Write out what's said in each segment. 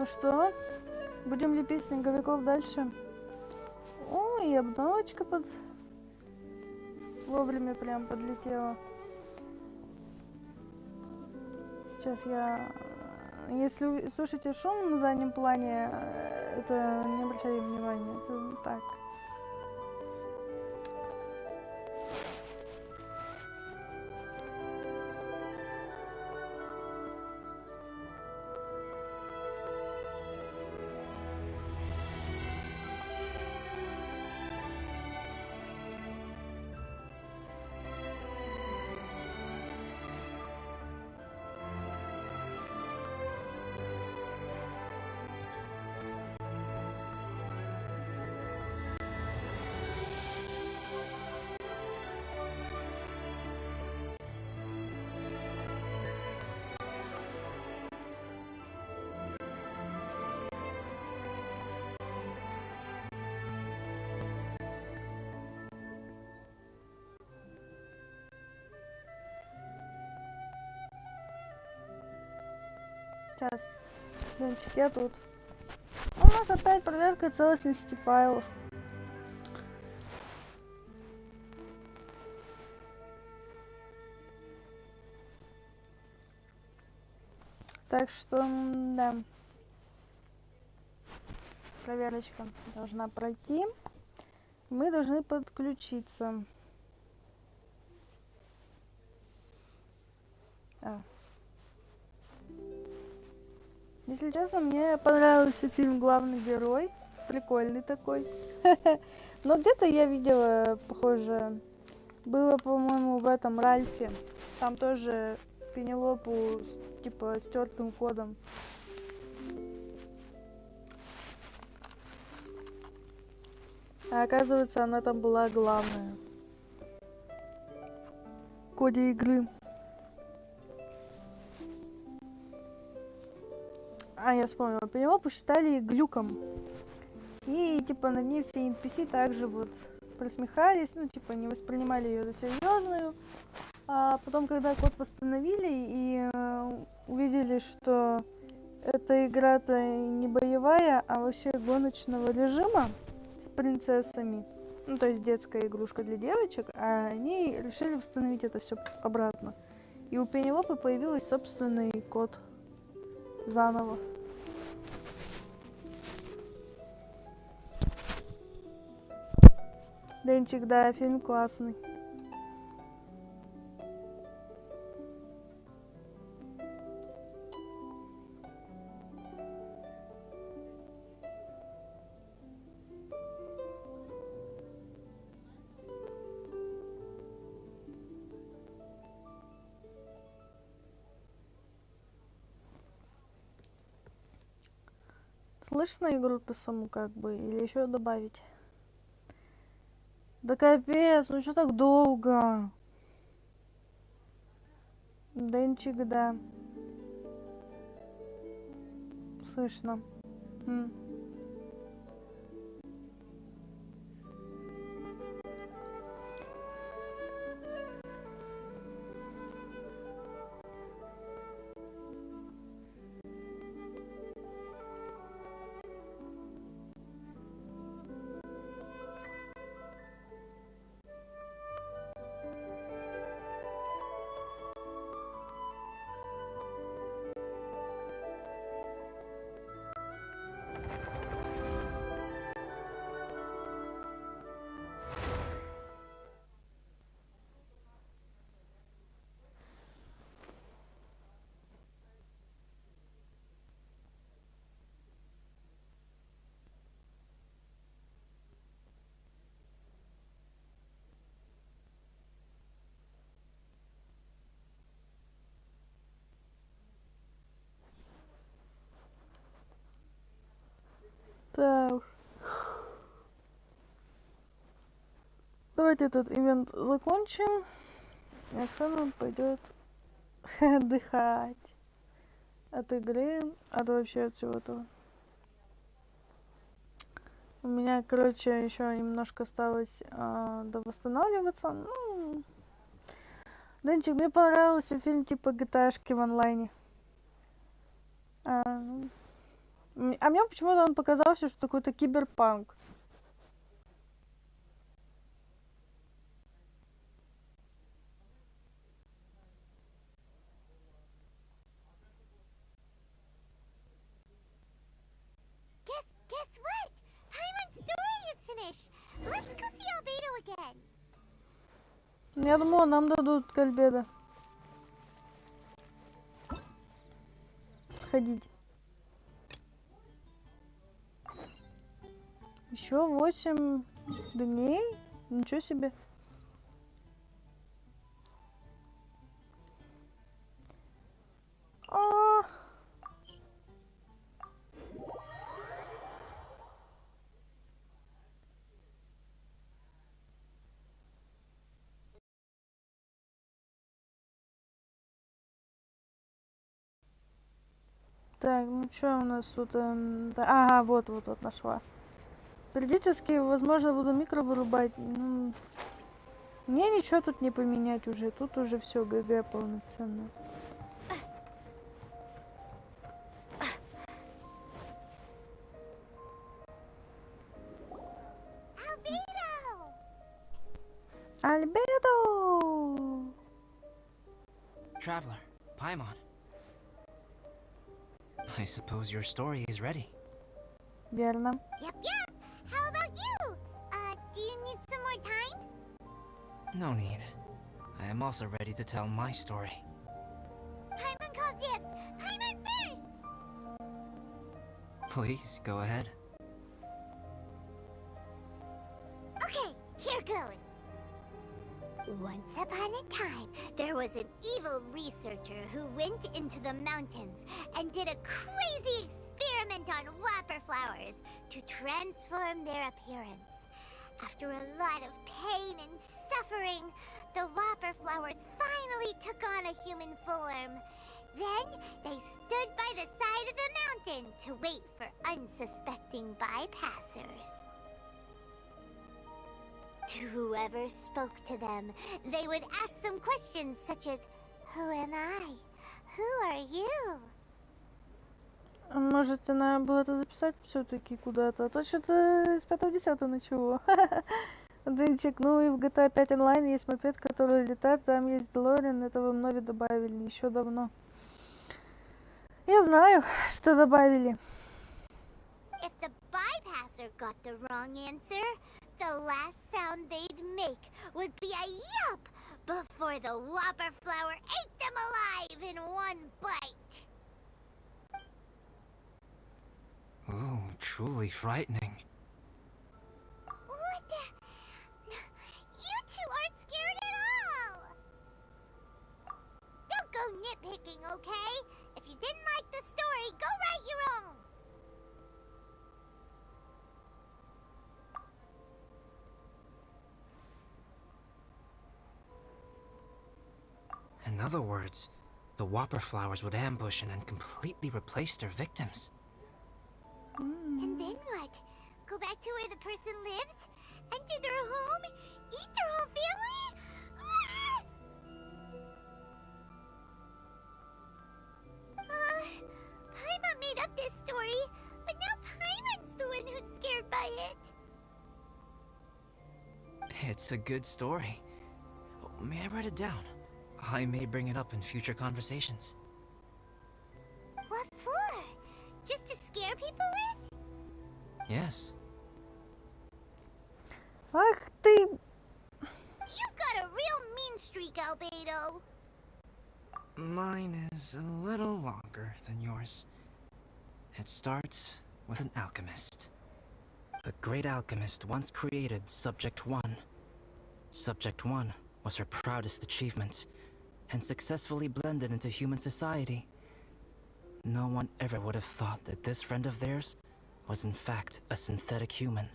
Ну что, будем лепить снеговиков дальше? О, и обновочка вовремя прям подлетела. Сейчас я... Если вы слушаете шум на заднем плане, это не обращайте внимания, это так. Сейчас, Ленчик, я тут. У нас опять проверка целостности файлов. Так что, да. Проверочка должна пройти. Мы должны подключиться. Если честно, мне понравился фильм «Главный герой». Прикольный такой. Но где-то я видела похожее. Было, по-моему, в этом Ральфе. Там тоже Пенелопу с типа стертым кодом. А оказывается, она там была главная. В коде игры. А, я вспомнила. Пенелопу считали глюком. И, типа, над ней все NPC также вот просмехались, ну, типа, не воспринимали ее за серьезную. А потом, когда код восстановили и увидели, что эта игра-то не боевая, а вообще гоночного режима с принцессами, ну, то есть детская игрушка для девочек, а они решили восстановить это все обратно. И у Пенелопы появился собственный код заново. Денчик, да, фильм классный. Слышно игру-то саму как бы? Или еще добавить? Да капец, ну что так долго? Денчик, да. Слышно. Так. Давайте этот ивент закончим. И Оксана пойдет отдыхать от игры, от вообще от всего этого. У меня, короче, еще немножко осталось довосстанавливаться. Ну, Денчик, мне понравился фильм типа GTA-шки в онлайне. А мне почему-то он показался, что какой-то киберпанк. Guess what? Paimon's story is finished. Let's go see Albedo again. Я думала, нам дадут к Альбедо сходить. Еще 8 дней? Ничего себе. А. Так, ну что у нас тут? Ага, вот нашла. Периодически, возможно, буду микро вырубать. Ну, мне ничего тут не поменять уже. Тут уже все ГГ полноценно. Альбедо! Traveler, Paimon. I suppose your story is ready. Верно. Yep. How about you? Do you need some more time? No need. I am also ready to tell my story. Paimon calls yes. Paimon first! Please, go ahead. Okay, here goes. Once upon a time, there was an evil researcher who went into the mountains and did a crazy experiment on whopper flowers to transform their appearance. After a lot of pain and suffering, the whopper flowers finally took on a human form. Then they stood by the side of the mountain to wait for unsuspecting bypassers. To whoever spoke to them, they would ask some questions such as, "Who am I? Who are you?" А может, надо было это записать все-таки куда-то? А то что-то с 5-10 начало. Денчик, ну и в GTA 5 онлайн есть мопед, который летает, там есть Делориан, это в обнове добавили еще давно. Я знаю, что добавили. If the bypasser got the wrong answer, the last sound they'd make would be a yelp before the whopper flower ate them alive in one bite. Ooh, truly frightening. What the? You two aren't scared at all! Don't go nitpicking, okay? If you didn't like the story, go write your own! In other words, the whopper flowers would ambush and then completely replace their victims. And then what? Go back to where the person lives? Enter their home? Eat their whole family? Paimon made up this story, but now Paimon's the one who's scared by it. It's a good story. May I write it down? I may bring it up in future conversations. What for? Just to scare people with? Yes. Ах ты! You've got a real mean streak, Albedo. Mine is a little longer than yours. It starts with an alchemist. A great alchemist once created Subject 1. Subject 1 was her proudest achievement, and successfully blended into human society. No one ever would have thought that this friend of theirs was in fact a synthetic human.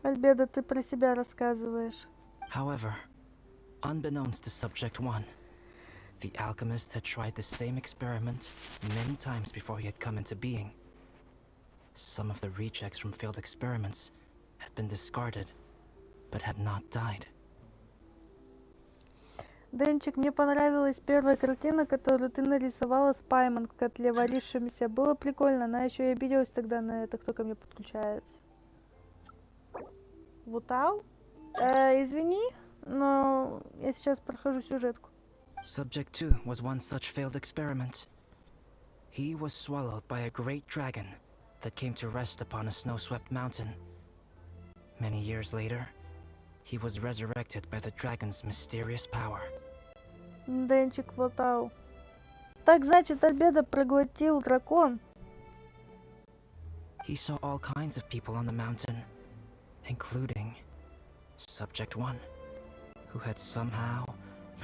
Альбедо, ты про себя рассказываешь. However, unbeknownst to Subject 1, the alchemist had tried the same experiment many times before he had come into being. Some of the rejects from failed experiments had been discarded, but had not died. Денчик, мне понравилась первая картина, которую ты нарисовала с Паймон в котле варившимся. Было прикольно, она еще и обиделась тогда на это, кто ко мне подключается. Вутау? Извини, но я сейчас прохожу сюжетку. Subject 2 was one such failed experiment. He was swallowed by a great dragon that came to rest upon a snow-swept mountain. Many years later, he was resurrected by the dragon's mysterious power. Денчик, вутау. Так значит, Альбедо проглотил дракон. He saw all kinds of people on the mountain, including Subject 1, who had somehow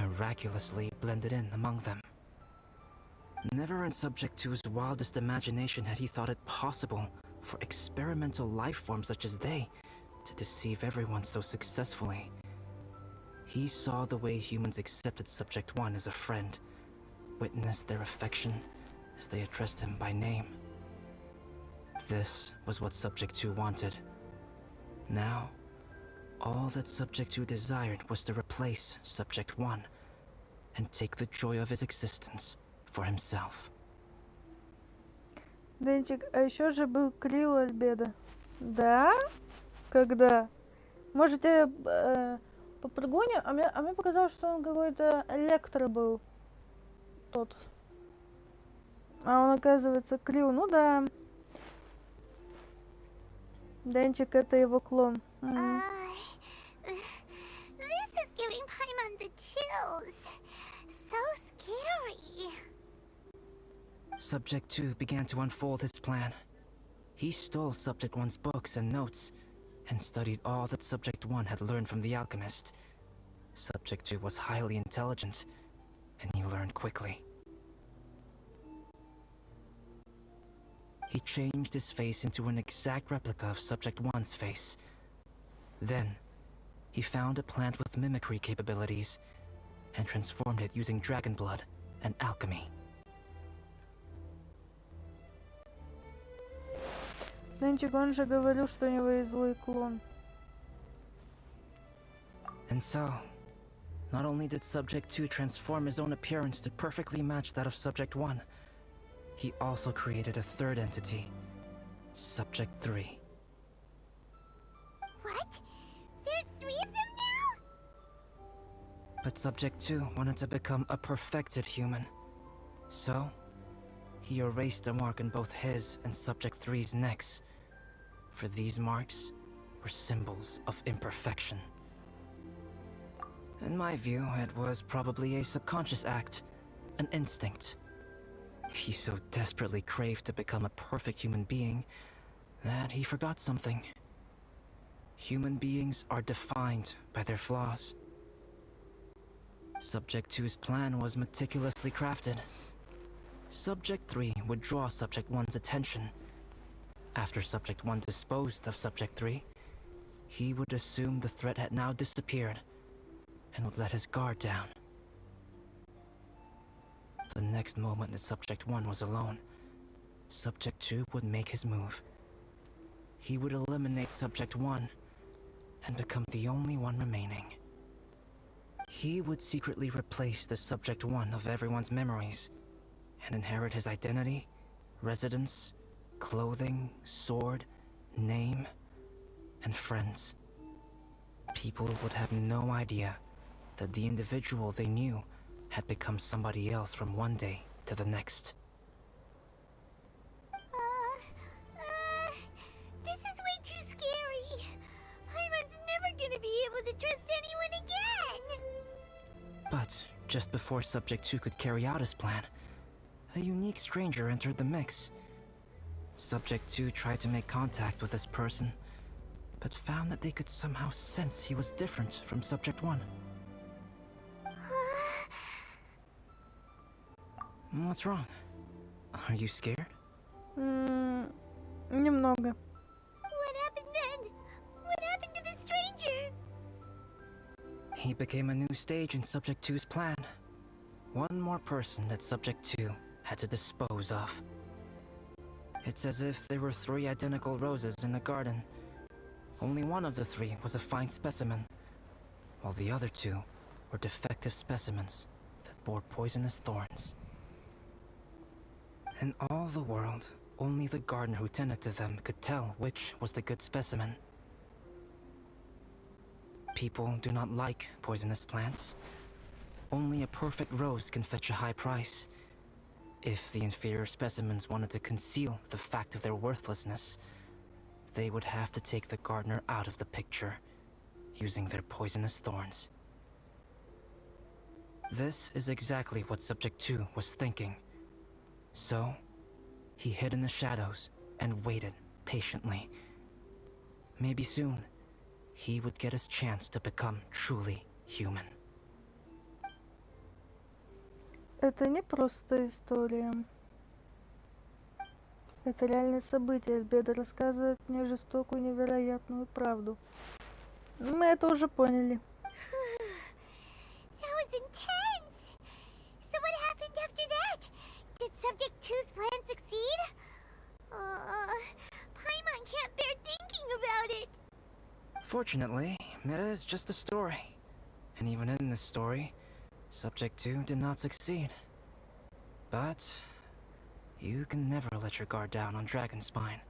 miraculously blended in among them. Never in Subject 2's wildest imagination had he thought it possible for experimental life forms such as they to deceive everyone so successfully. He saw the way humans accepted Subject 1 as a friend, witnessed their affection as they addressed him by name. This was what Subject 2 wanted. Now, all that Subject 2 desired was to replace Subject 1 and take the joy of his existence for himself. Денчик, а еще же был Крил Альбедо. Да? Когда? Может, я попрыгуню? А мне показалось, что он какой-то электро был. Тот. А он, оказывается, Крил. Ну да. Денчик, это его клон. This is giving Paimon the chills. So scary. Subject 2 began to unfold his plan. He stole Subject 1's books and notes and studied all that Subject 1 had learned from the alchemist. Subject 2 was highly intelligent, and he learned quickly. He changed his face into an exact replica of Subject 1's face. Then, he found a plant with mimicry capabilities and transformed it using dragon blood and alchemy. Денчик, он же говорил, что у него есть злой клон. And so, not only did Subject 2 transform his own appearance to perfectly match that of Subject 1, he also created a third entity, Subject 3. What? There's 3 of them now? But Subject 2 wanted to become a perfected human. So, he erased a mark in both his and Subject 3's necks. For these marks were symbols of imperfection. In my view, it was probably a subconscious act, an instinct. He so desperately craved to become a perfect human being that he forgot something. Human beings are defined by their flaws. Subject 2's plan was meticulously crafted. Subject 3 would draw Subject 1's attention. After Subject 1 disposed of Subject 3, he would assume the threat had now disappeared and would let his guard down. The next moment that Subject 1 was alone, Subject 2 would make his move. He would eliminate Subject 1 and become the only one remaining. He would secretly replace the Subject 1 of everyone's memories and inherit his identity, residence, clothing, sword, name, and friends. People would have no idea that the individual they knew had become somebody else from one day to the next. This is way too scary. Paimon's never gonna be able to trust anyone again. But just before Subject 2 could carry out his plan, a unique stranger entered the mix. Subject 2 tried to make contact with this person, but found that they could somehow sense he was different from Subject 1. What's wrong? Are you scared? Немного. What happened then? What happened to the stranger? He became a new stage in Subject 2's plan. One more person that Subject 2 had to dispose of. It's as if there were 3 identical roses in a garden. Only one of the 3 was a fine specimen, while the other 2 were defective specimens that bore poisonous thorns. In all the world, only the gardener who tended to them could tell which was the good specimen. People do not like poisonous plants. Only a perfect rose can fetch a high price. If the inferior specimens wanted to conceal the fact of their worthlessness, they would have to take the gardener out of the picture, using their poisonous thorns. This is exactly what Subject 2 was thinking. So, he hid in the shadows and waited patiently. Maybe soon, he would get his chance to become truly human. Это не просто история. Это реальное событие. Беда рассказывает мне жестокую, невероятную правду. Мы это уже поняли. That was intense. So what happened after that? Did Subject 2's plan succeed? Paimon can't bear thinking about it. Fortunately, Meta is just a story. And even in this story, Subject 2 did not succeed. But you can never let your guard down on Dragonspine.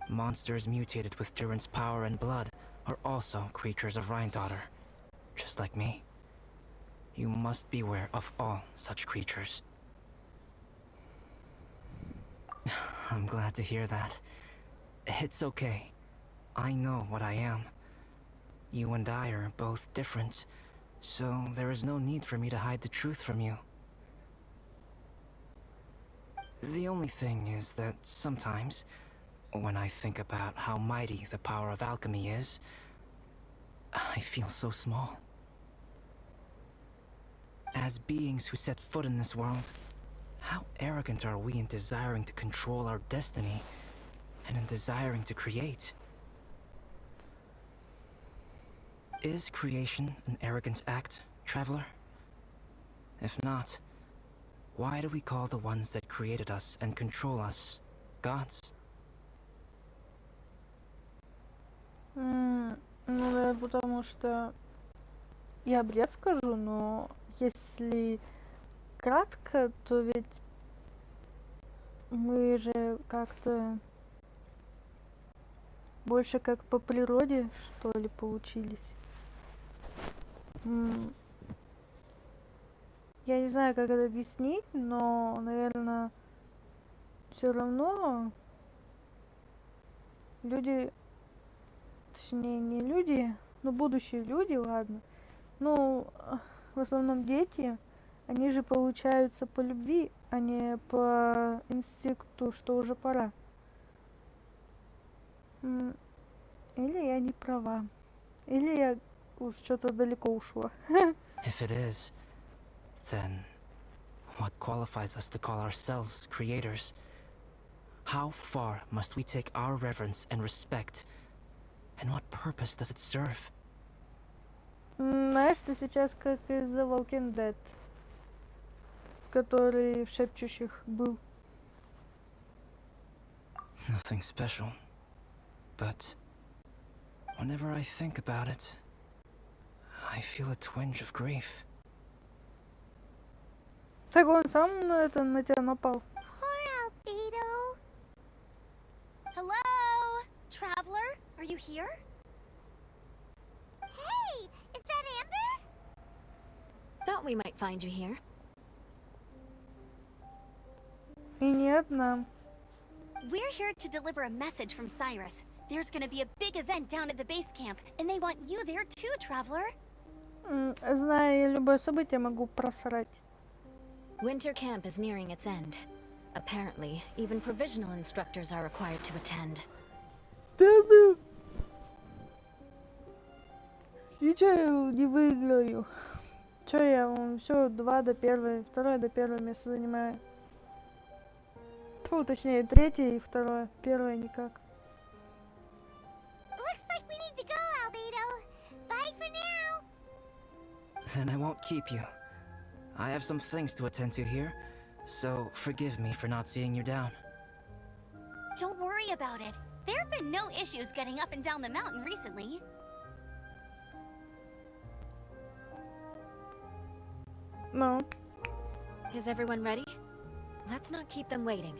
Monsters mutated with Durin's power and blood are also creatures of Rhine-Daughter, just like me. You must beware of all such creatures. I'm glad to hear that. It's okay. I know what I am. You and I are both different, so there is no need for me to hide the truth from you. The only thing is that sometimes, when I think about how mighty the power of alchemy is, I feel so small. As beings who set foot in this world, how arrogant are we in desiring to control our destiny and in desiring to create? Is creation an arrogant act, traveler? If not, why do we call the ones that created us and control us gods? Ну, наверное, потому что я бред скажу, но если кратко, то ведь мы же как-то больше как по природе, что ли, получились. Я не знаю, как это объяснить, но, наверное, все равно люди, точнее, не люди, но будущие люди, ладно. Ну, в основном дети, они же получаются по любви, а не по инстинкту, что уже пора. Или я не права. Или я уж что-то далеко ушла. If it is, then what qualifies us to call ourselves creators? How far must we take our reverence and respect? And what purpose does it serve? Знаешь, ты сейчас как из The Walking Dead, который в шепчущих был. Nothing special. But whenever I think about it, I feel a twinge of grief. Так он сам на тебя напал. Poor Albedo. Hello? Traveler? Are you here? Hey! Is that Amber? Thought we might find you here. И не одна. We're here to deliver a message from Cyrus. There's gonna be a big event down at the base camp, and they want you there too, Traveler. Зная я любое событие, могу просрать. Winter camp is nearing its end. Apparently, even provisional instructors are required to attend. Да-да. Ничего я не выиграю. Че я, все, 2 до 1, 2 до 1 место занимаю. Фу, точнее, 3 и 2, 1 никак. Looks like we need to go, Albedo. Bye for now. Then I won't keep you. I have some things to attend to here, so forgive me for not seeing you down. Don't worry about it. There have been no issues getting up and down the mountain recently. Ну, Is everyone ready? Let's not keep them waiting.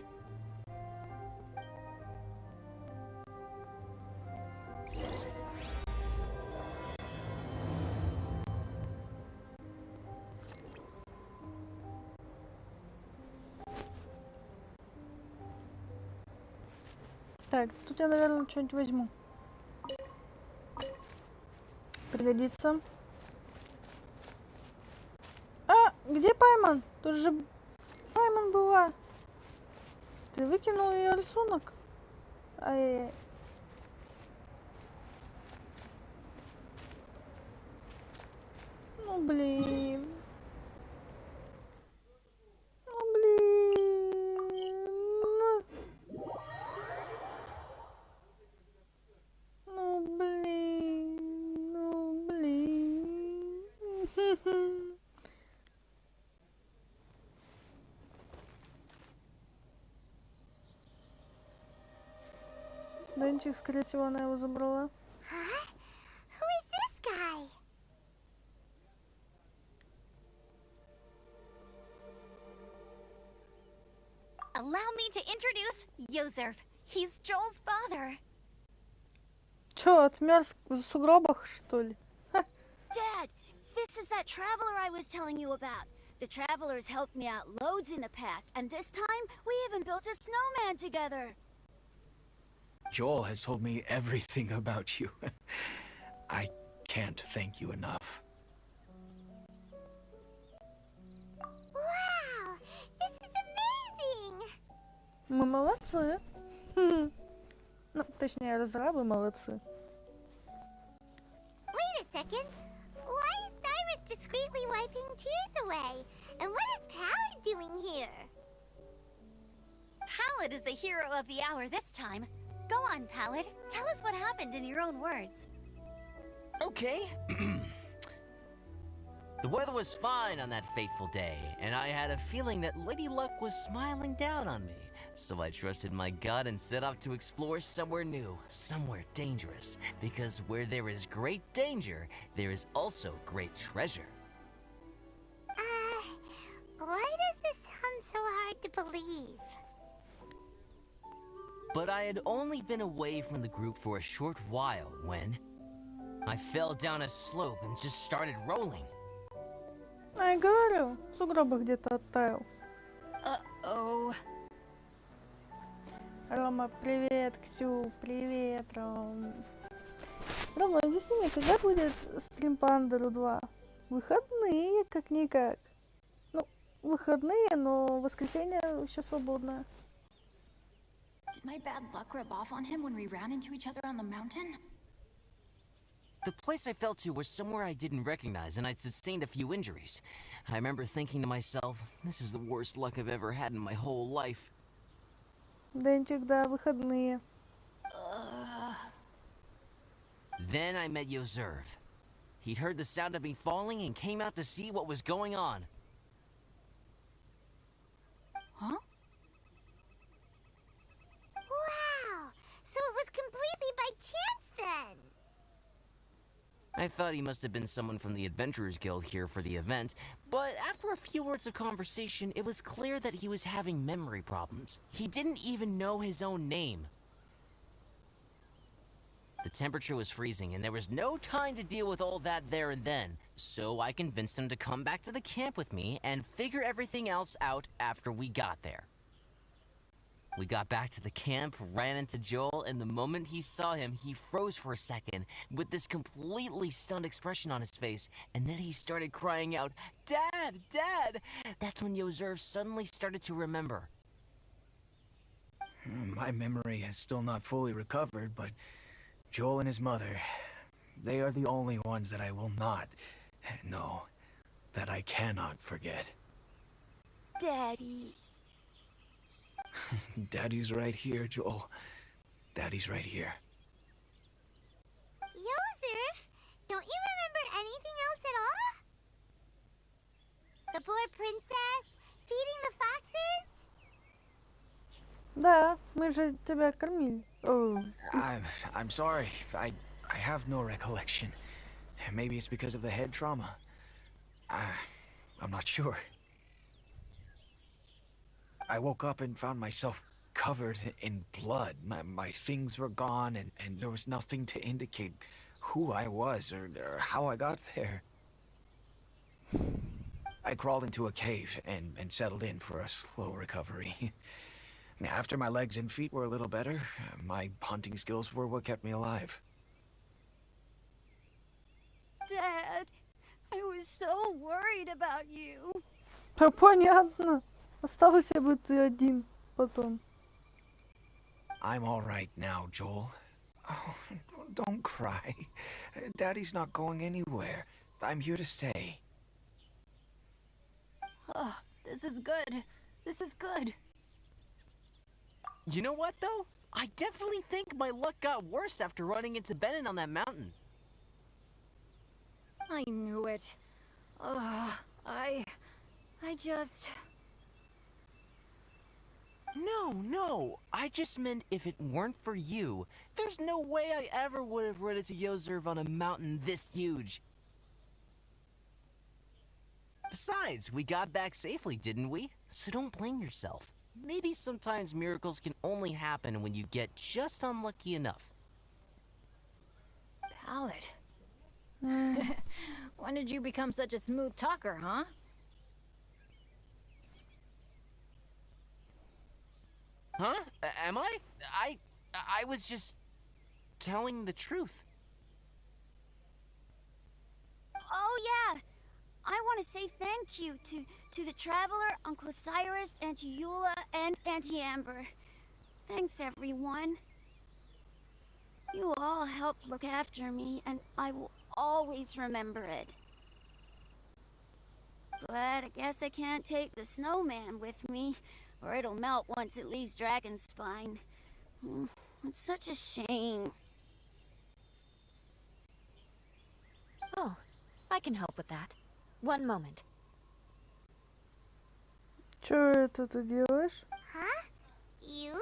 так, тут я, наверное, что-нибудь возьму. Пригодится. А, где Пайман? Тут же Пайман была. Ты выкинул ее рисунок? Ай-яй-яй. Ну, блин. Ну, блин. Ну, блин. Ну, блин. Денчик, скорее всего, она его забрала. Huh? Who is this guy? Allow me to introduce Yozerf. He's Joel's father. Чё, отмёрз в сугробах, что ли? Dad, this is that traveler I was telling you about. The traveler's helped me out loads in the past, and this time we even built a snowman together. Joel has told me everything about you. I can't thank you enough. Wow, this is amazing! Мы молодцы. Ну, точнее, разрабы молодцы. Wait a second. Why is Cyrus discreetly wiping tears away? And what is Pallet doing here? Pallet is the hero of the hour this time. Go on, Pallet. Tell us what happened in your own words. Okay. The weather was fine on that fateful day, and I had a feeling that Lady Luck was smiling down on me. So I trusted my gut and set off to explore somewhere new, somewhere dangerous. Because where there is great danger, there is also great treasure. Why does this sound so hard to believe? But I had only been away from the group for a short while when I fell down a slope and just started rolling. А я говорю, в сугробах где-то оттаял. Uh-oh. Рома, привет, Ксю, привет, Ром. Рома, объясни мне, когда будет стрим по Андеру 2? Выходные, как-никак. Ну, выходные, но воскресенье еще свободное. Did my bad luck rub off on him when we ran into each other on the mountain? The place I fell to was somewhere I didn't recognize, and I'd sustained a few injuries. I remember thinking to myself, this is the worst luck I've ever had in my whole life. Денчик, да, выходные. Then I met Yozerf. He'd heard the sound of me falling and came out to see what was going on. Huh? Wow, so it was completely by chance then. I thought he must have been someone from the Adventurers Guild here for the event, but after a few words of conversation, it was clear that he was having memory problems. He didn't even know his own name. The temperature was freezing, and there was no time to deal with all that there and then, so I convinced him to come back to the camp with me and figure everything else out after we got there. We got back to the camp, ran into Joel, and the moment he saw him, he froze for a second with this completely stunned expression on his face, and then he started crying out, "Dad! Dad!" That's when Yozerf suddenly started to remember. My memory has still not fully recovered, but Joel and his mother, they are the only ones that I will not, no, that I cannot forget. Daddy. Daddy's right here, Joel. Daddy's right here. Yozerf, don't you remember anything else at all? The poor princess, feeding the foxes? Да, мы же тебя кормили. I'm sorry. I have no recollection. Maybe it's because of the head trauma. I'm not sure. I woke up and found myself covered in blood. My things were gone, and there was nothing to indicate who I was or how I got there. I crawled into a cave and settled in for a slow recovery. After my legs and feet were a little better, my hunting skills were what kept me alive. Dad, I was so worried about you. Да понятно. Остался бы ты один потом. I'm all right now, Joel. Oh, don't cry. Daddy's not going anywhere. I'm here to stay. Oh, this is good. This is good. You know what, though? I definitely think my luck got worse after running into Benin on that mountain. I knew it. I just... No. I just meant if it weren't for you, there's no way I ever would have run into Yozerv on a mountain this huge. Besides, we got back safely, didn't we? So don't blame yourself. Maybe sometimes miracles can only happen when you get just unlucky enough. Ballad. When did you become such a smooth talker, huh? Huh? Am I? I was just telling the truth. Oh, yeah. I want to say thank you to the Traveler, Uncle Cyrus, Auntie Eula, and Auntie Amber. Thanks, everyone. You all helped look after me, and I will always remember it. But I guess I can't take the snowman with me, or it'll melt once it leaves Dragonspine. It's such a shame. Oh, I can help with that. One moment. Чё это ты делаешь? Huh? Eula?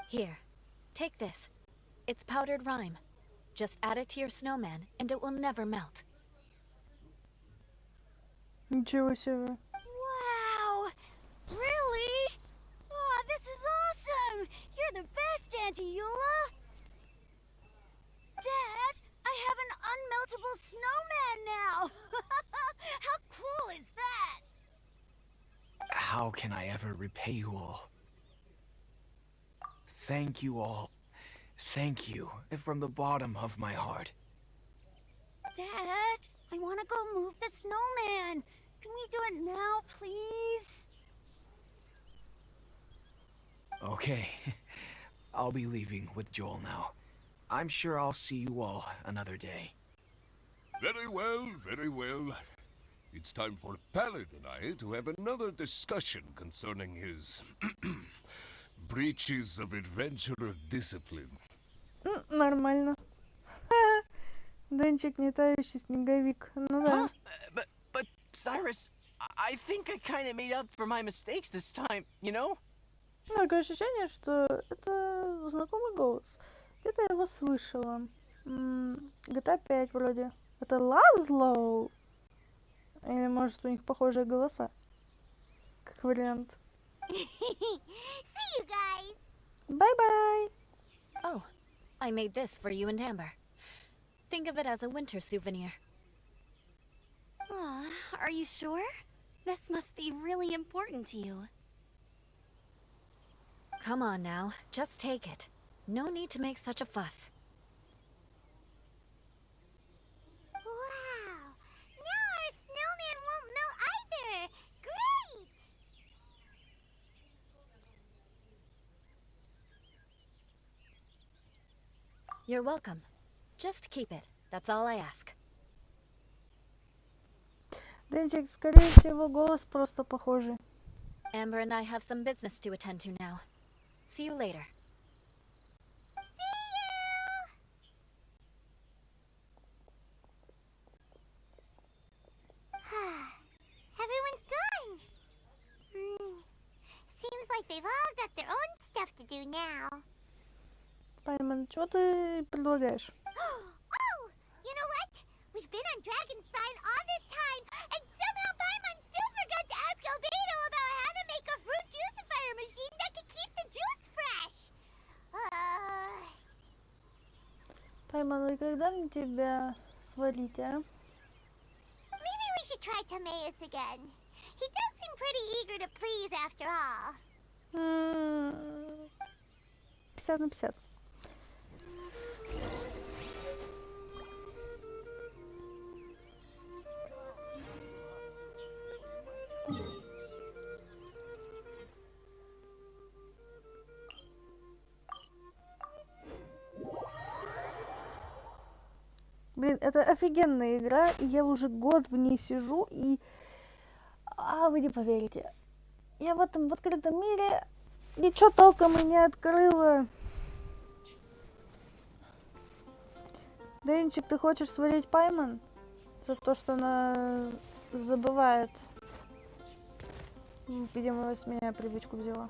Here, take this. It's powdered rime. Just add it to your snowman, and it will never melt. Ничего себе. Wow! Really? Oh, this is awesome! You're the best, Auntie Eula! Dad, I have an unmeltable snowman now! How cool is that? How can I ever repay you all? Thank you all. Thank you from the bottom of my heart. Dad, I want to go move the snowman. Can we do it now, please? Okay. I'll be leaving with Joel now. I'm sure I'll see you all another day. Very well, very well. It's time for Pallet and I to have another discussion concerning his breaches of adventurer discipline. Нормально. Денчик, не тающий снеговик. Ну да. Huh? But Cyrus, I think I kind of made up for my mistakes this time, you know? Такое ощущение, что это знакомый голос. Где-то я его слышала. GTA 5 вроде. Это Лазлоу? Или может у них похожие голоса? Как вариант. See you guys! Бай-бай! Oh, I made this for you and Amber. Think of it as a winter souvenir. Aw, are you sure? This must be really important to you. Come on now, just take it. No need to make such a fuss. Wow! Now our snowman won't melt either! Great! You're welcome. Just keep it. That's all I ask. Денчик, скорее всего, голос просто похожий. Amber and I have some business to attend to now. See you later. Everyone's gone. Seems like they've all got their own stuff to do now. Пайман, что ты предлагаешь? Oh, you know what? We've been on Dragonspine all this time, and some Пайман, и когда мне тебя свалить, а? Maybe we should try Timaeus again. He does seem pretty eager to please after all. 50 на 50. Блин, это офигенная игра, и я уже год в ней сижу, и... вы не поверите. Я в этом в открытом мире ничего толком и не открыла. Денчик, ты хочешь свалить Пайман? За то, что она забывает. Видимо, с меня привычку взяла.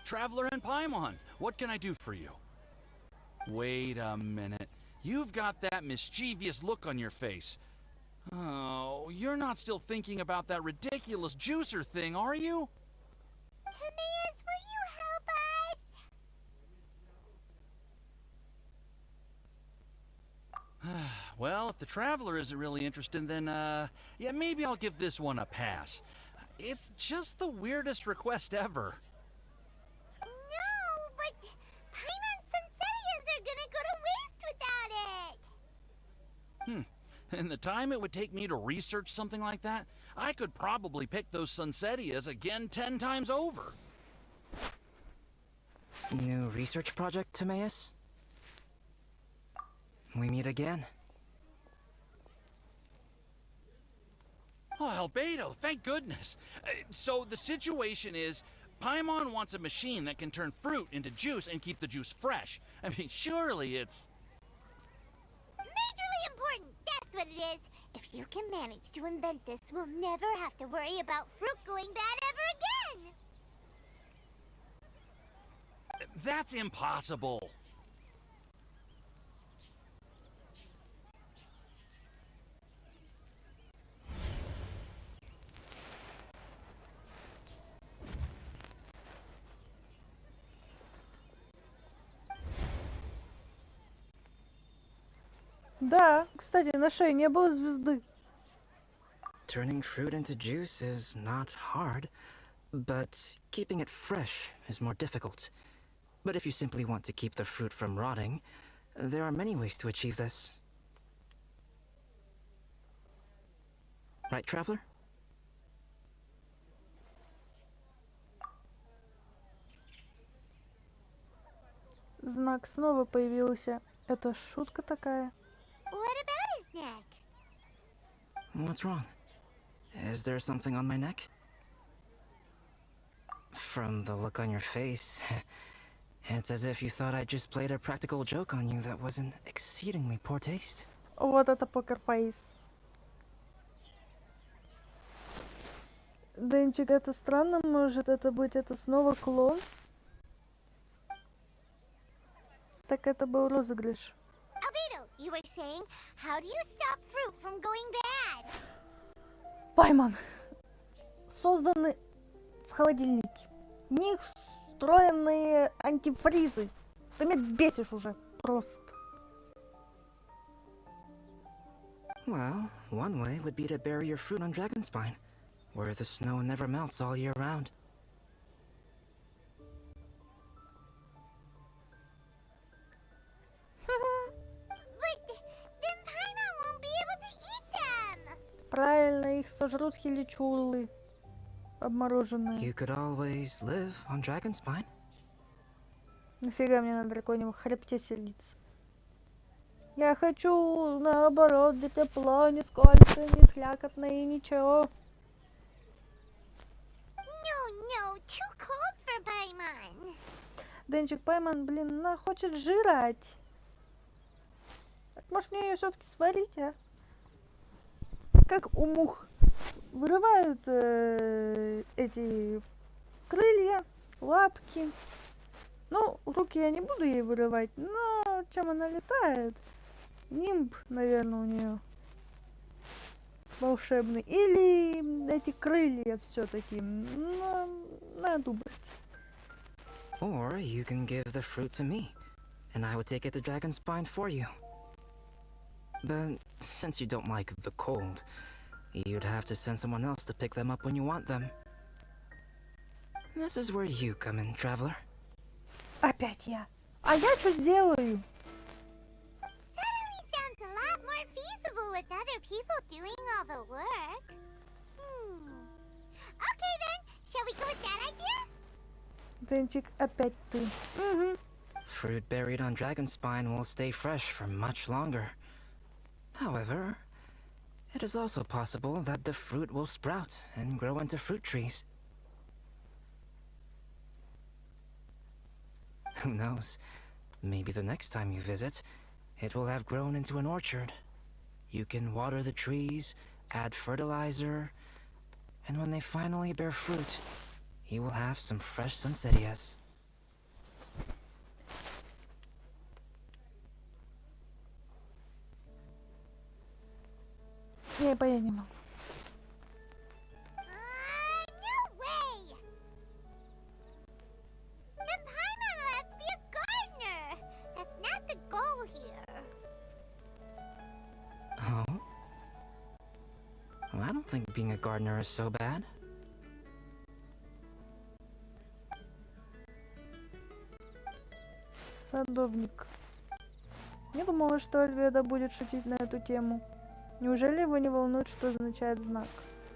Traveler and Paimon, what can I do for you? Wait a minute. You've got that mischievous look on your face. Oh, you're not still thinking about that ridiculous juicer thing, are you? Timaeus, will you help us? Well, if the Traveler isn't really interested, then, yeah, maybe I'll give this one a pass. It's just the weirdest request ever. No, but Paimon's Sunsetias are gonna go to waste without it. And the time it would take me to research something like that, I could probably pick those Sunsetias again 10 times over. New research project, Timaeus? We meet again. Oh, Albedo, thank goodness. So the situation is, Paimon wants a machine that can turn fruit into juice and keep the juice fresh. I mean, surely it's... Majorly important, that's what it is. If you can manage to invent this, we'll never have to worry about fruit going bad ever again. That's impossible. Да, кстати, на шее не было звезды. Turning fruit into juice is not hard, but keeping it fresh is more difficult. But if you simply want to keep the fruit from rotting, there are many ways to achieve this. Right, Traveler? Знак снова появился. Это шутка такая. What about his neck? What's wrong? Is there something on my neck? From the look on your face, it's as if you thought I just played a practical joke on you that was in exceedingly poor taste. Вот это покерфейс. Денчик, это странно, может это быть это снова клон? Так это был розыгрыш. Albedo, you were saying, how do you stop fruit from going bad? Пайман созданы в холодильнике. В них встроенные антифризы. Ты меня бесишь уже просто. Well, one way would be to bury your fruit on Dragonspine, where the snow never melts all year round. But then Paimon won't be able to eat them. Правильно, их сожрут хиличулы. Обмороженные. You could always live on Dragonspine. Нафига мне на драконьем хребте селиться? Я хочу, наоборот, где тепло, не скользко, не слякотно и ничего. No, too cold for Paimon. Денчик, Пайман, блин, она хочет жрать. Так может мне ее все-таки сварить, а? Как у мух вырывают эти крылья, лапки. Ну, руки я не буду ей вырывать, но чем она летает? Нимб, наверное, у нее волшебный. Или эти крылья все-таки. Надо убрать. Or you can give the fruit to me, and I would take it to Dragonspine for you. But since you don't like the cold, you'd have to send someone else to pick them up when you want them. This is where you come in, traveler. Опять я. А я что сделаю? Suddenly sounds a lot more feasible with other people doing all the work. Okay then, shall we go with that idea? Денчик, опять ты. Угу. Fruit buried on Dragonspine will stay fresh for much longer. However, it is also possible that the fruit will sprout and grow into fruit trees. Who knows? Maybe the next time you visit, it will have grown into an orchard. You can water the trees, add fertilizer, and when they finally bear fruit, you will have some fresh sunsettias. Я понять не могу. No way! Then Paimon will have to be a gardener. That's not the goal here. Oh? Well, I don't think being a gardener is so bad. Садовник. Не думала, что Альведа будет шутить на эту тему. Неужели его не волнует, что означает знак?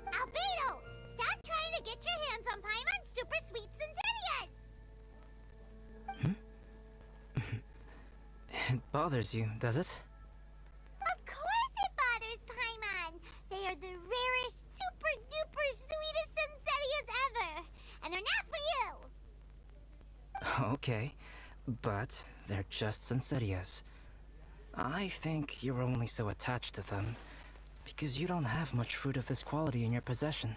Albedo, stop trying to get your hands on Paimon's super sweet sensitias. It bothers you, does it? Of course it bothers Paimon. They are the rarest, super duper sweetest sensitias ever. And they're not for you. Okay, but they're just Sensettias. I think you're only so attached to them because you don't have much fruit of this quality in your possession.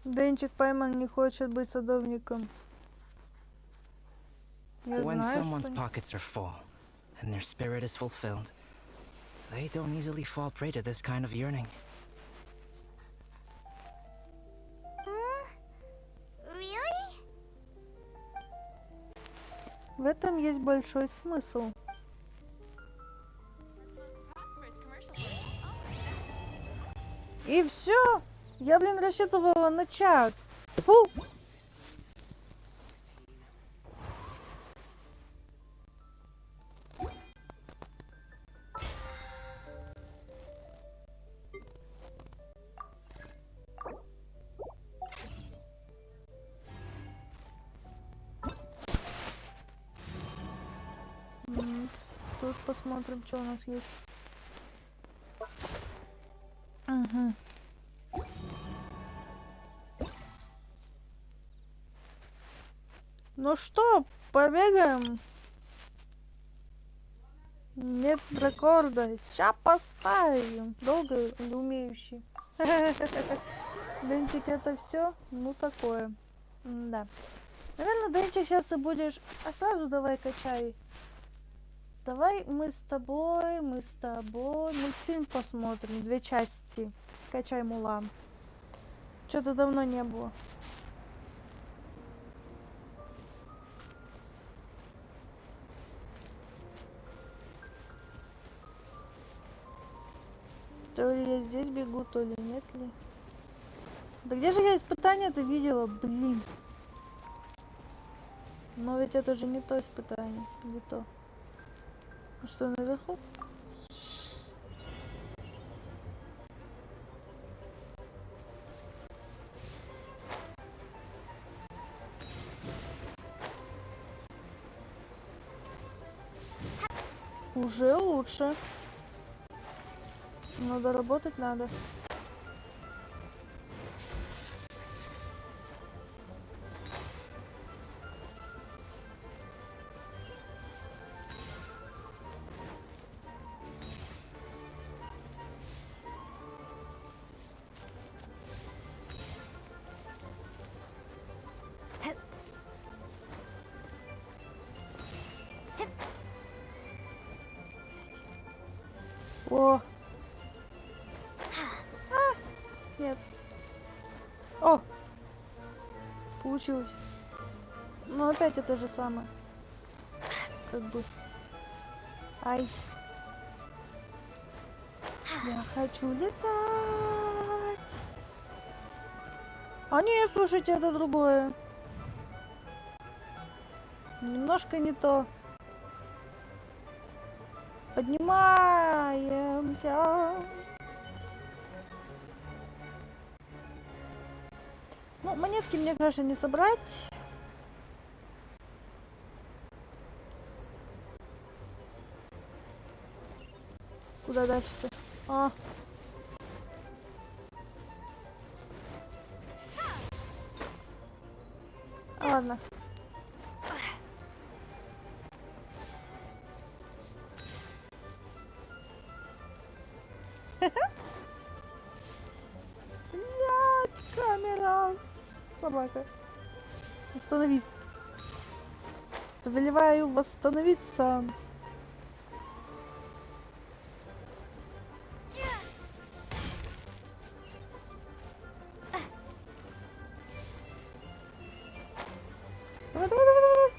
Денчик, Паймон не хочет быть садовником. Я When знаю, someone's что... pockets are full and their spirit is fulfilled, they don't easily fall prey to this kind of yearning. Really? В этом есть большой смысл. И все. Я, блин, рассчитывала на час. Фу. Тут посмотрим, что у нас есть. Угу. Ну что, побегаем? Нет рекорда. Ща поставим. Долго или умеющий? Денчик, это все? Ну такое. Да. Наверное, Денчик, сейчас ты будешь... А сразу давай качай. Давай мы с тобой мультфильм посмотрим. 2 части. Качай Мулан. Что-то давно не было. То ли я здесь бегу, то ли нет ли. Да где же я испытание-то видела? Блин. Но ведь это же не то испытание. Не то. А что, наверху? Уже лучше. Надо работать, надо. О! Нет. О! Получилось. Но опять это же самое. Как бы. Ай. Я хочу летать. А не, слушайте, это другое. Немножко не то. Поднимаемся. Ну, монетки мне, конечно, не собрать. Куда дальше-то? А. Ладно. Нет, камера. Собака. Остановись. Повелеваю восстановиться. Давай, давай, давай, давай.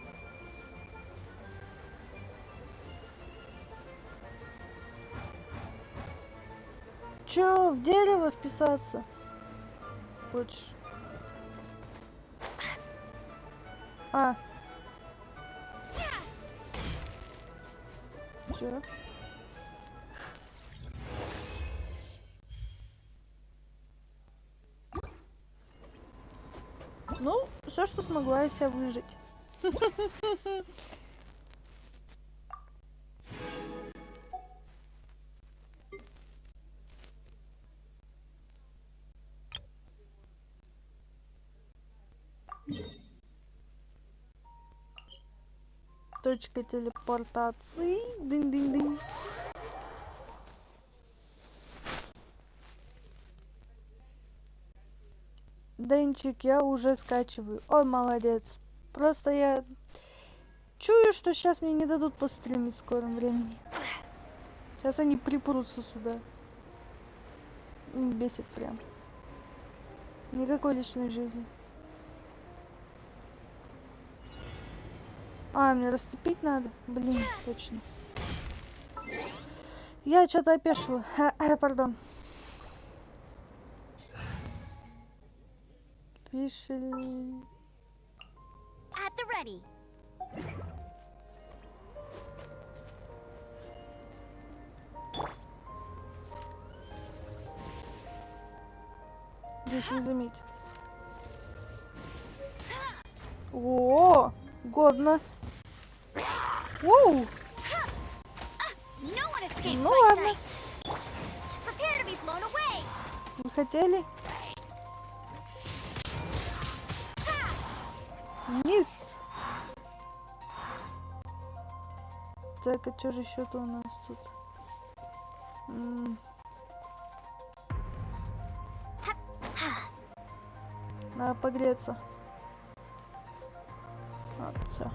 Чё, в дерево вписаться? Хочешь? А. Чё? Ну, все, что смогла из себя выжить. Точка телепортации. Дынь-дынь-дынь. Денчик, я уже скачиваю. Ой, молодец. Просто я чую, что сейчас мне не дадут постримить в скором времени. Сейчас они припрутся сюда. Бесит прям. Никакой личной жизни. А, мне расцепить надо? Блин, точно. Я что-то опешила. Пардон. Фишель. At the ready. Здесь не заметит. О, годно. Воу. Ну ладно. Вы хотели? Вниз. Так, а что же еще-то у нас тут? Надо погреться. Вот, все.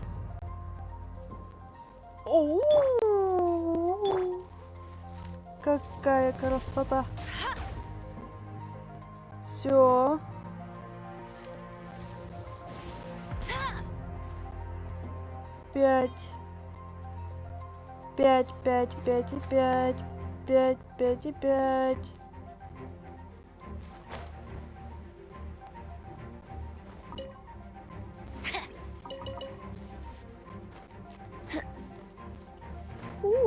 О-у-у-у! Какая красота! Все. Пять. 5, 5, 5 и 5. 5, 5 и 5.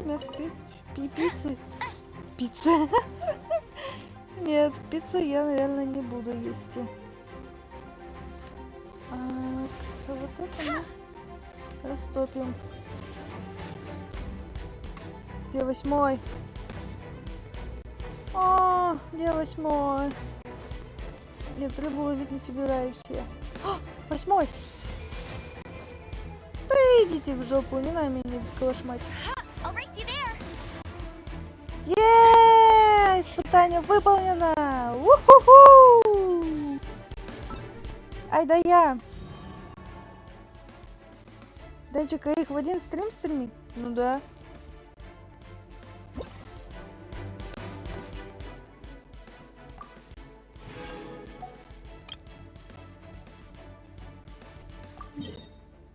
Мясо пиццы. Пицца. Нет, пиццу я, наверное, не буду есть. А вот это мы растопим. Где 8-й? О, где 8-й? Нет, рыбу ловить не собираюсь я. 8-й! Да идите в жопу, не на меня калашмать. Еее! Испытание выполнено! У-ху-ху! Ай да я! Денчик, а их в один стрим стримить? Ну да.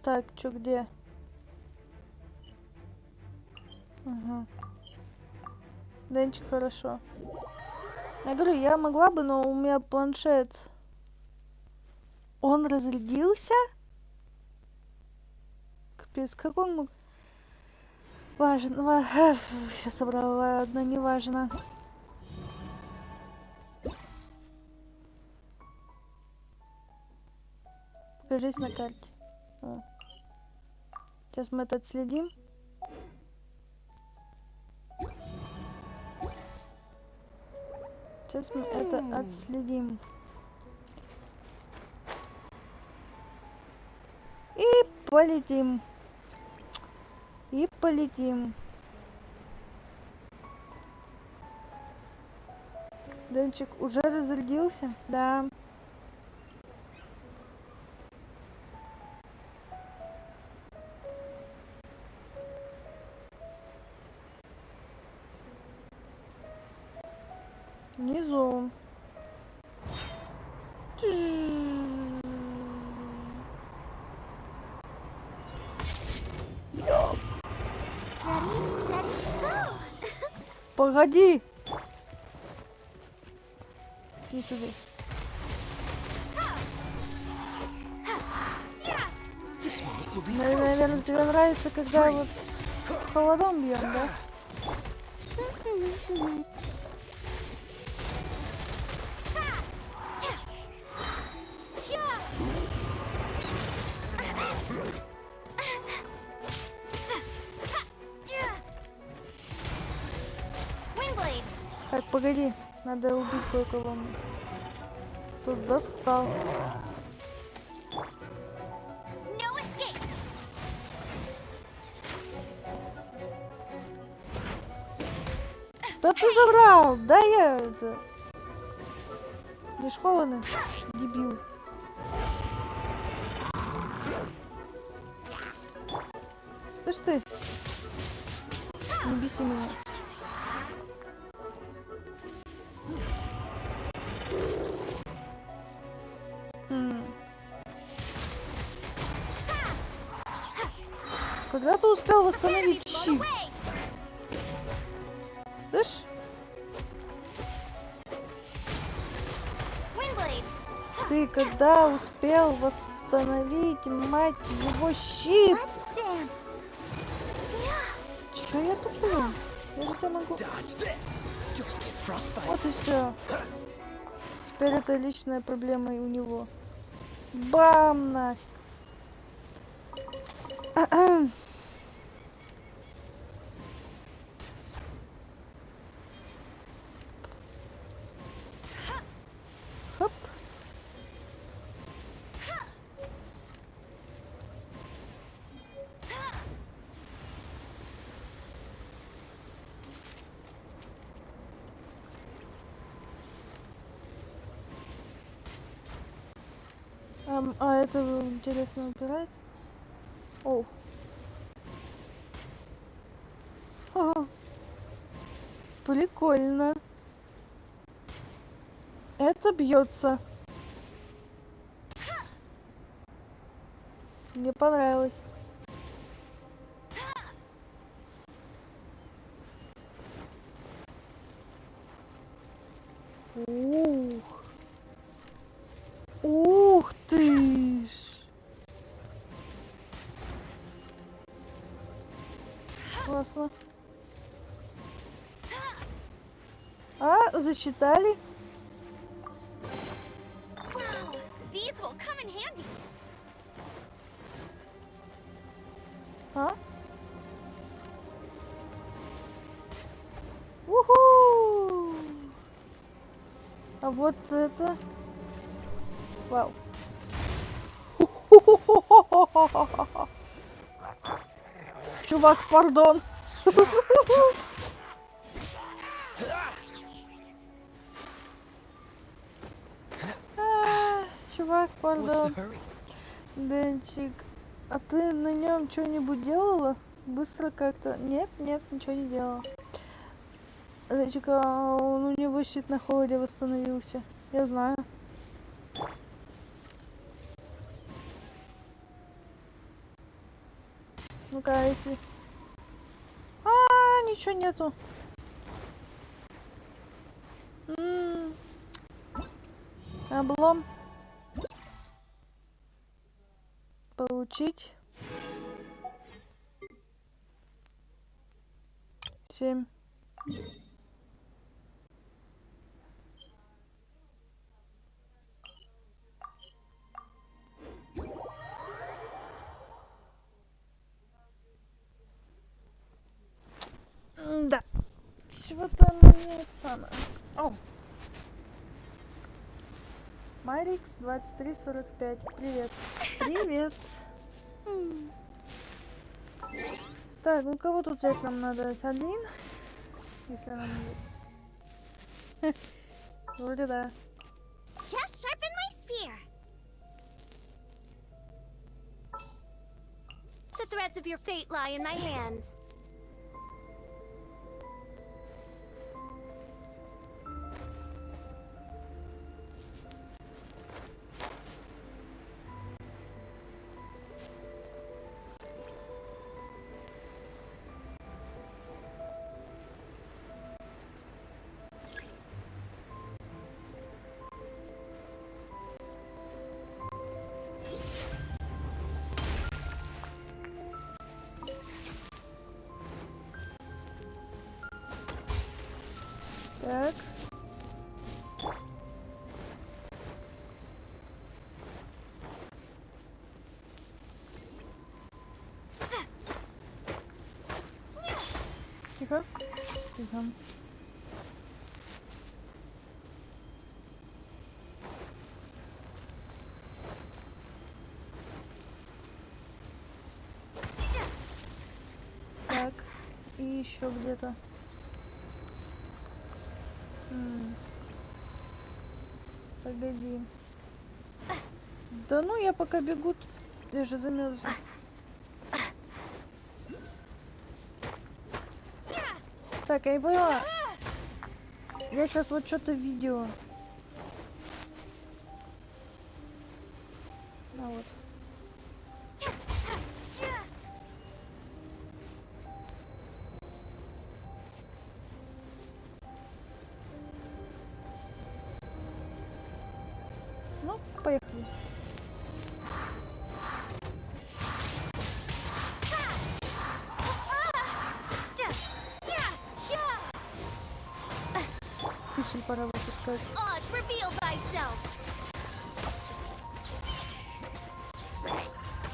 Так, чё, где? Ага. Денчик, хорошо. Я говорю, я могла бы, но у меня планшет. Он разрядился? Капец, как он мог... Важно. Сейчас собрала, ладно, не важно. Покажись на карте. О. Сейчас мы это отследим. Сейчас мы это отследим. И полетим. И полетим. Денчик уже разрядился? Да. Внизу. Погоди. Не сюда. Наверное, тебе нравится, когда вот холодом бьем, да? Так, погоди, надо убить кое-кого. Тут достал. Да ты забрал! Да я это... Не школаны, дебил. Слышь ты? Не беси меня. Когда ты успел восстановить щит? Слышь? Ты когда успел восстановить, мать его, щит? Чё я тупую? Я же тебя могу... Вот и все. Теперь это личная проблема и у него. Бам! Нафиг. Хоп. А это интересно упирается? О. Ага. Прикольно. Это бьется. Мне понравилось. Ух. Ух ты ж. Классно. А, засчитали? А? Уху! А вот это... Вау. Чувак, пардон. Чувак, пардон. Денчик, а ты на нем что-нибудь делала? Быстро как-то? Нет, нет, ничего не делала. Денчик, а у него щит на холоде восстановился. Я знаю. Ну-ка, если... ничего нету. Облом. Получить. 7. Да. Чего-то она не самое. О. Марикс 2345. Привет. Привет. Так, ну кого тут взять нам надо? Один? Если она не есть. Вроде да. Just sharpen my spear. The threads of your fate lie in my hands. Так. Тихо. Тихо. Так. И еще где-то. Погоди. Да ну я пока бегу, я же замерзла. Так, я не поняла. Я сейчас вот что-то видео. А вот. Ну, поехали. Пишу, пора выпускать. Reveal thyself.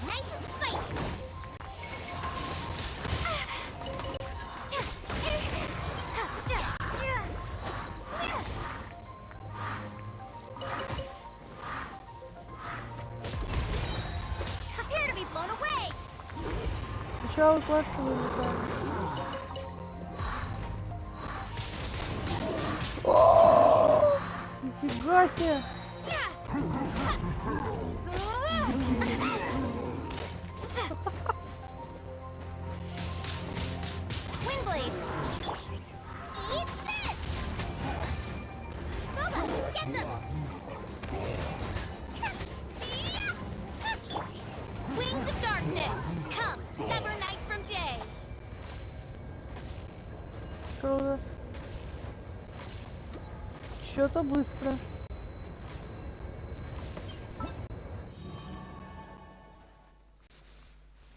Nice and spicy. Prepare to be blown away. Сначала классно вылетает. Нифига себе! Windblade. Eat this. Booba, get them. Wings of darkness. Come, sever night from day. Круто. Что-то быстро.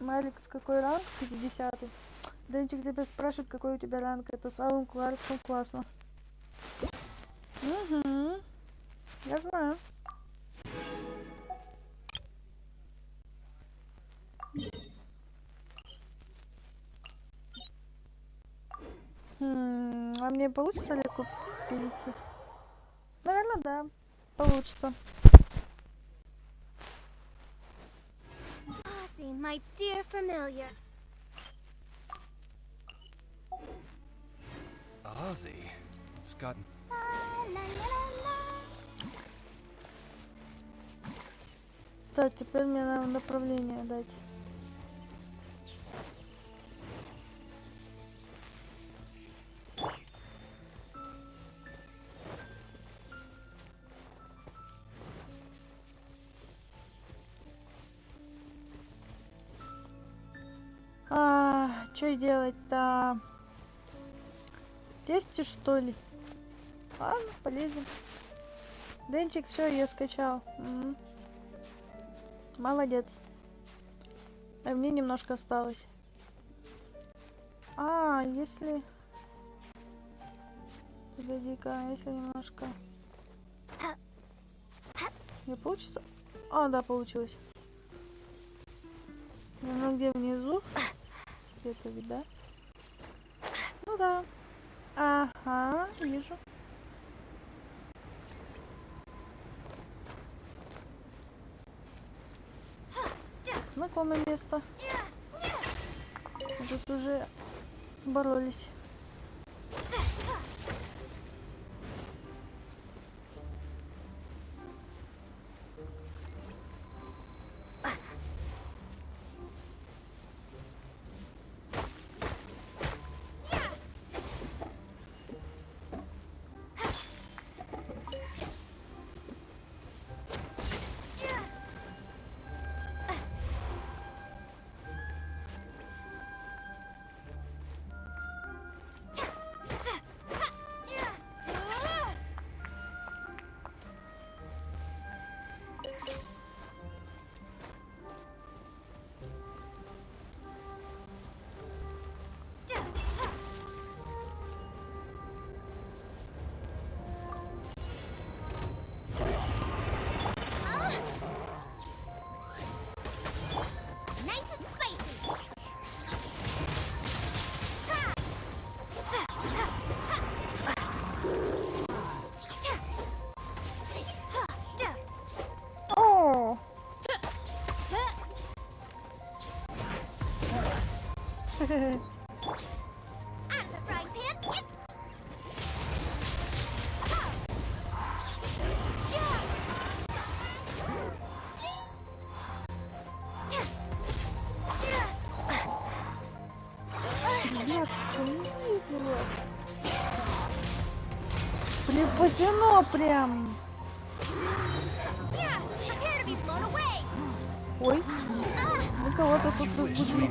Маликс, какой ранг? 50-й. Денчик тебя спрашивает, какой у тебя ранг. Это самым классно. Угу. Я знаю. А мне получится ли перейти? Наверное, да. Получится. Ozzy, my dear familiar. Ozzy, it's gotten... Так, теперь мне надо направление дать. что делать-то? Тесте, что ли? Ладно, полезем. Денчик, все, я скачал. Молодец. А мне немножко осталось. Если... Погоди-ка, если немножко... Не получится? Да, получилось. Ну, где внизу? Где-то, да? Ну да. Ага, вижу. Знакомое место. Мы тут уже боролись. Припасено прям. Ой, мы кого-то тут разбудили.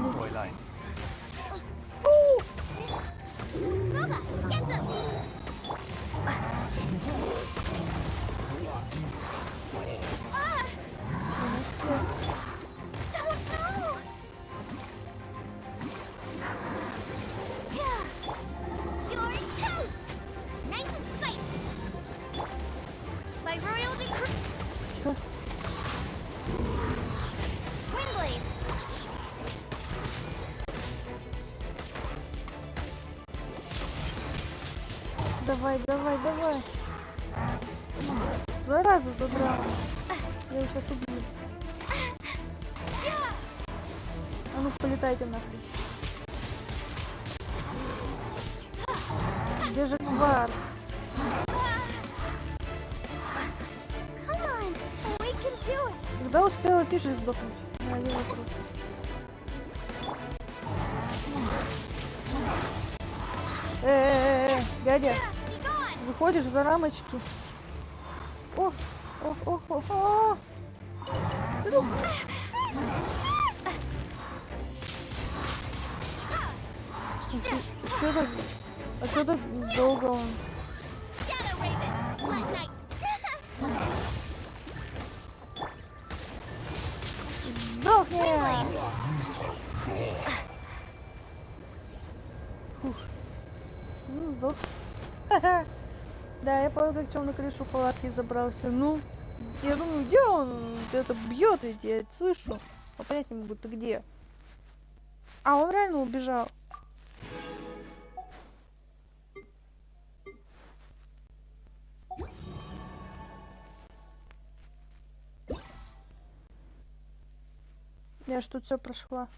Давай, давай, давай. Зараза задрала. Я его сейчас убью. А ну полетайте нахрен. Где же кварц? Когда успела Фиши сдохнуть? Один вопрос. Дядя, выходишь за рамочки. О, о, о, о, о. Что так? А что так долго он? Сдохни! Фух. Ну, сдох. Да, я помню, как чем на крышу палатки забрался. Ну, я думаю, где он? Это бьет ведь, я это слышу. А понять не могу, ты где? А он реально убежал. Я ж тут все прошла.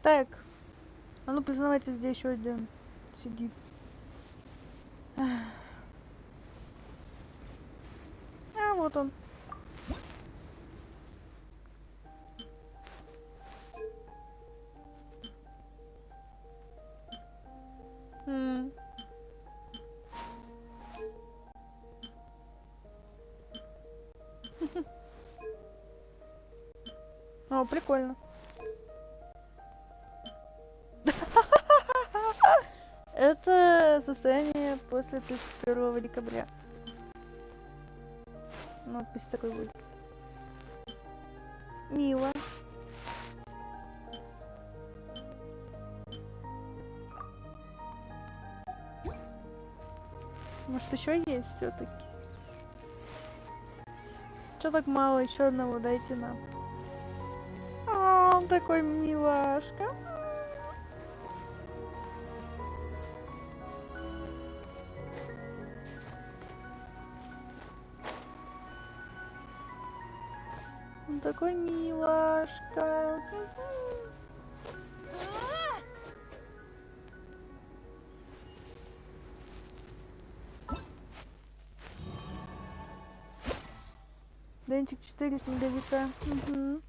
Так. А ну признавайтесь, где еще один сидит. А, вот он. О, прикольно. Это состояние после 31 декабря. Ну, пусть такой будет. Мило. Может, еще есть все-таки? Че так мало? Еще одного дайте нам. Он такой милашка. Он такой милашка. Денчик 4 снеговика. Угу.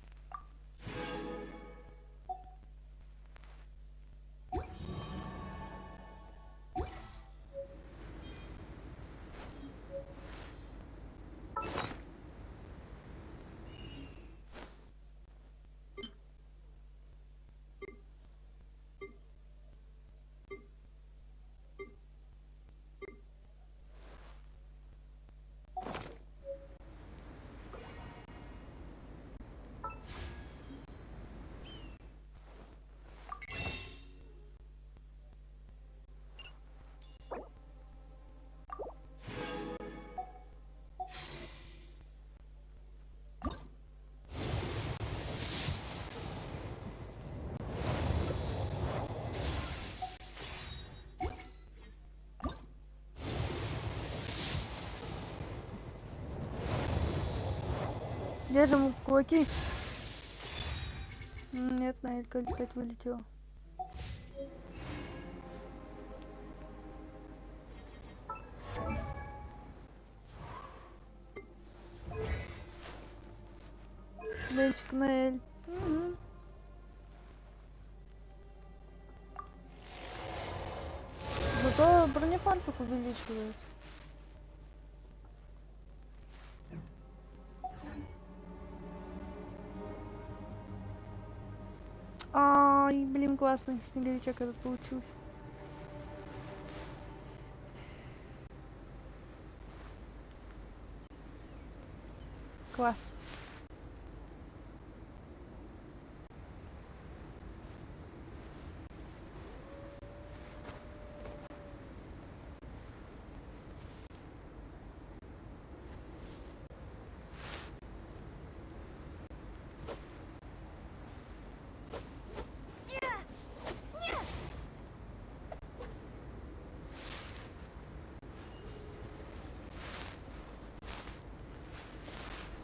Держим кулаки. Нет, Наэлька опять вылетела. Денчик, Наэль. Угу. Зато бронефантук увеличивает. Ай, блин, классный снеговичок этот получился. Класс.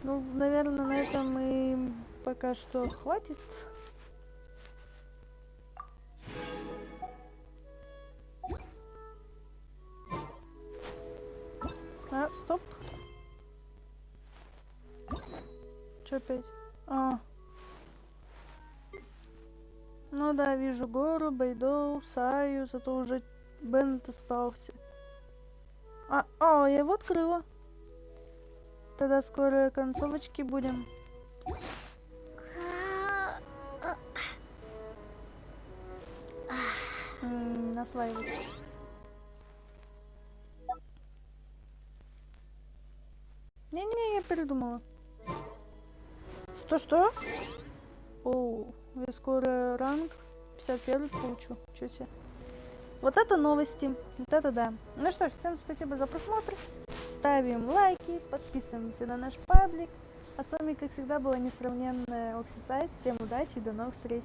Ну, наверное, на этом и пока что хватит. А, стоп. Чё опять? А. Ну да, вижу гору, Байдоу, Саю, зато уже Беннет остался. Я его открыла. Тогда скоро концовочки будем. Насваивать. Не-не, я передумала. Что? Оу, я скоро ранг 51 получу. Чё себе. Вот это новости. Вот это да. Ну что ж, всем спасибо за просмотр. Ставим лайки, подписываемся на наш паблик. А с вами, как всегда, была несравненная Оксисайз. Всем удачи и до новых встреч.